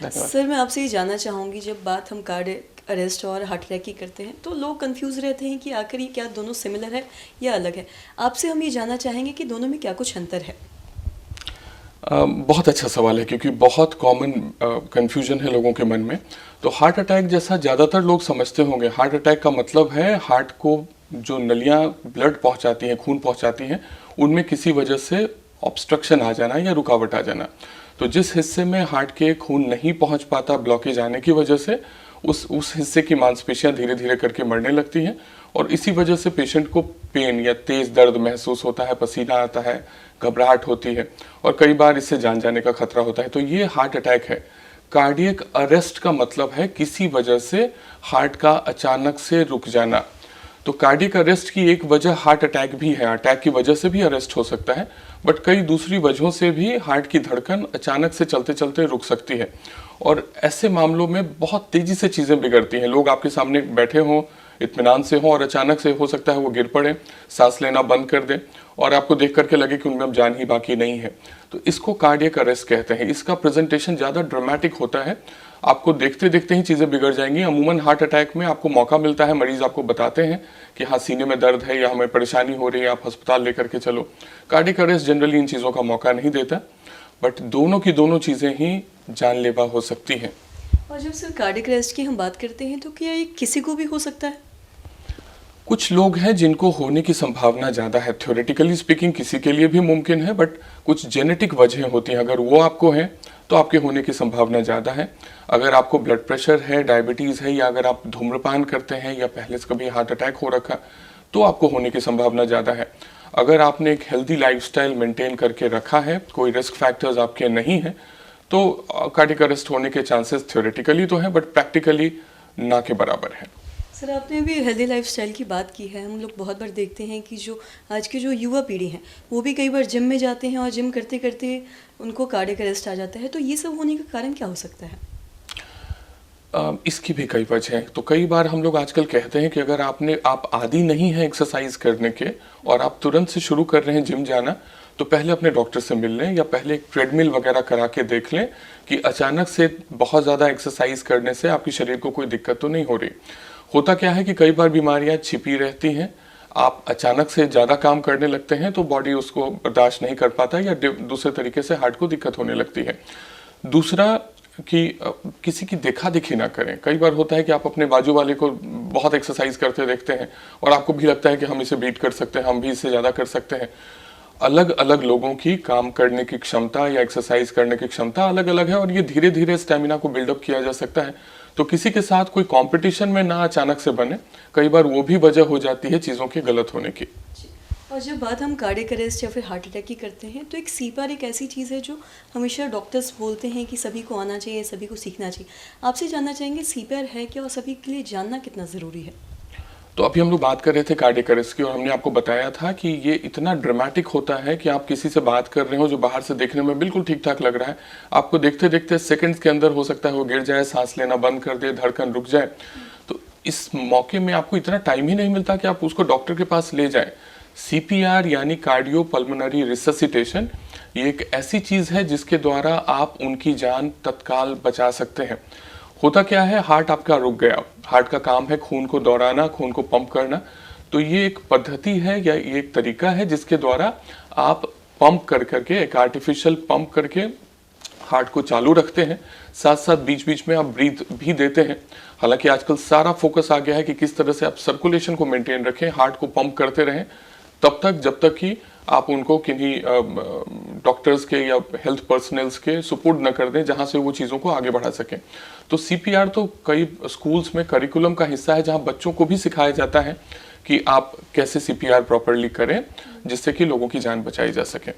धन्यवाद। सर, मैं आपसे ये जानना चाहूँगी, जब बात हम कार्डियक अरेस्ट और हार्ट अटैक की करते हैं तो लोग कंफ्यूज रहते हैं कि आखिर ये क्या दोनों सिमिलर है या अलग है। आपसे हम ये जानना चाहेंगे कि दोनों में क्या कुछ अंतर है। बहुत अच्छा सवाल है क्योंकि बहुत कॉमन कंफ्यूजन है लोगों के मन में। तो हार्ट अटैक जैसा ज़्यादातर लोग समझते होंगे, हार्ट अटैक का मतलब है हार्ट को जो नलियाँ ब्लड पहुंचाती हैं, खून पहुंचाती हैं, उनमें किसी वजह से ऑब्स्ट्रक्शन आ जाना या रुकावट आ जाना। तो जिस हिस्से में हार्ट के खून नहीं पहुंच पाता ब्लॉकेज आने की वजह से, उस हिस्से की मांसपेशियां धीरे धीरे करके मरने लगती हैं और इसी वजह से पेशेंट को पेन या तेज दर्द महसूस होता है, पसीना आता है, घबराहट होती है और कई बार इससे जान जाने का खतरा होता है। तो ये हार्ट अटैक है। कार्डियक अरेस्ट का मतलब है किसी वजह से हार्ट का अचानक से रुक जाना। तो कार्डियक अरेस्ट की एक वजह हार्ट अटैक भी है, अटैक की वजह से भी अरेस्ट हो सकता है, बट कई दूसरी वजहों से भी हार्ट की धड़कन अचानक से चलते चलते रुक सकती है और ऐसे मामलों में बहुत तेजी से चीजें बिगड़ती हैं। लोग आपके सामने बैठे हों, इत्मीनान से हों और अचानक से हो सकता है वो गिर पड़े, सांस लेना बंद कर दें और आपको देख करके लगे कि उनमें अब जान ही बाकी नहीं है। तो इसको कार्डियक अरेस्ट कहते हैं। इसका प्रेजेंटेशन ज़्यादा ड्रामेटिक होता है, आपको देखते देखते ही चीज़ें बिगड़ जाएंगी। अमूमन हार्ट अटैक में आपको मौका मिलता है, मरीज आपको बताते हैं कि हाँ सीने में दर्द है या हमें परेशानी हो रही है, आप अस्पताल लेकर के चलो। कार्डियक अरेस्ट जनरली इन चीज़ों का मौका नहीं देता, बट दोनों की दोनों चीज़ें ही जानलेवा हो सकती हैं। और जब सर कार्डियक अरेस्ट की हम बात करते हैं तो क्या ये किसी को भी हो सकता है? कुछ लोग हैं जिनको होने की संभावना ज़्यादा है। थ्योरेटिकली स्पीकिंग किसी के लिए भी मुमकिन है, बट कुछ जेनेटिक वजह होती हैं। अगर वो आपको हैं तो आपके होने की संभावना ज़्यादा है। अगर आपको ब्लड प्रेशर है, डायबिटीज़ है या अगर आप धूम्रपान करते हैं या पहले से कभी हार्ट अटैक हो रखा तो आपको होने की संभावना ज़्यादा है। अगर आपने एक हेल्दी लाइफस्टाइल मेंटेन करके रखा है, कोई रिस्क फैक्टर्स आपके नहीं हैं, तो कार्डियक अरेस्ट होने के चांसेस थ्योरेटिकली तो हैं बट प्रैक्टिकली ना के बराबर है। सर, आपने भी हेल्दी लाइफस्टाइल की बात की है। हम लोग बहुत बार देखते हैं कि जो आज की जो युवा पीढ़ी है वो भी कई बार जिम में जाते हैं और जिम करते करते उनको कार्डियक अरेस्ट आ जाता है। तो ये सब होने का कारण क्या हो सकता है? इसकी भी कई वजह हैं। तो कई बार हम लोग आजकल कहते हैं कि अगर आप आदी नहीं है एक्सरसाइज करने के और आप तुरंत से शुरू कर रहे हैं जिम जाना, तो पहले अपने डॉक्टर से मिल लें या पहले एक ट्रेडमिल वगैरह करा के देख लें कि अचानक से बहुत ज़्यादा एक्सरसाइज करने से आपके शरीर को कोई दिक्कत तो नहीं हो रही। होता क्या है कि कई बार बीमारियां छिपी रहती हैं, आप अचानक से ज़्यादा काम करने लगते हैं तो बॉडी उसको बर्दाश्त नहीं कर पाता या दूसरे तरीके से हार्ट को दिक्कत होने लगती है। दूसरा कि किसी की देखा देखी ना करें। कई बार होता है कि आप अपने बाजू वाले को बहुत एक्सरसाइज करते देखते हैं और आपको भी लगता है कि हम इसे बीट कर सकते हैं, हम भी इससे ज़्यादा कर सकते हैं। अलग अलग लोगों की काम करने की क्षमता या एक्सरसाइज करने की क्षमता अलग अलग है और ये धीरे धीरे स्टेमिना को बिल्डअप किया जा सकता है। तो किसी के साथ कोई कंपटीशन में ना अचानक से बने, कई बार वो भी वजह हो जाती है चीज़ों के गलत होने की। और जब बात हम कार्डियक अरेस्ट या फिर हार्ट अटैक की करते हैं तो एक सीपीआर एक ऐसी चीज़ है जो हमेशा डॉक्टर्स बोलते हैं कि सभी को आना चाहिए, सभी को सीखना चाहिए। आपसे जानना चाहेंगे सीपीआर है क्या और सभी के लिए जानना कितना ज़रूरी है? तो अभी हम लोग बात कर रहे थे कार्डियक अरेस्ट की और हमने आपको बताया था कि ये इतना ड्रामेटिक होता है कि आप किसी से बात कर रहे हो जो बाहर से देखने में बिल्कुल ठीक ठाक लग रहा है, आपको देखते देखते सेकंड्स के अंदर हो सकता है वो गिर जाए, सांस लेना बंद कर दे, धड़कन रुक जाए। तो इस मौके में आपको इतना टाइम ही नहीं मिलता कि आप उसको डॉक्टर के पास ले जाएं। सीपीआर यानी कार्डियो पल्मोनरी रिससिटेशन, ये एक ऐसी चीज है जिसके द्वारा आप उनकी जान तत्काल बचा सकते हैं। होता क्या है, हार्ट आपका रुक गया, हार्ट का काम है खून को दौड़ाना, खून को पंप करना। तो ये एक पद्धति है या ये एक तरीका है जिसके द्वारा आप पंप कर करके, एक आर्टिफिशियल पंप करके हार्ट को चालू रखते हैं, साथ साथ बीच बीच में आप ब्रीथ भी देते हैं। हालांकि आजकल सारा फोकस आ गया है कि किस तरह से आप सर्कुलेशन को मेंटेन रखें, हार्ट को पंप करते रहें तब तक जब तक कि आप उनको किन्हीं डॉक्टर्स के या हेल्थ पर्सनल्स के सुपुर्द न कर दें जहां से वो चीज़ों को आगे बढ़ा सकें। तो सीपीआर तो कई स्कूल्स में करिकुलम का हिस्सा है जहां बच्चों को भी सिखाया जाता है कि आप कैसे सीपीआर प्रॉपरली करें जिससे कि लोगों की जान बचाई जा सके।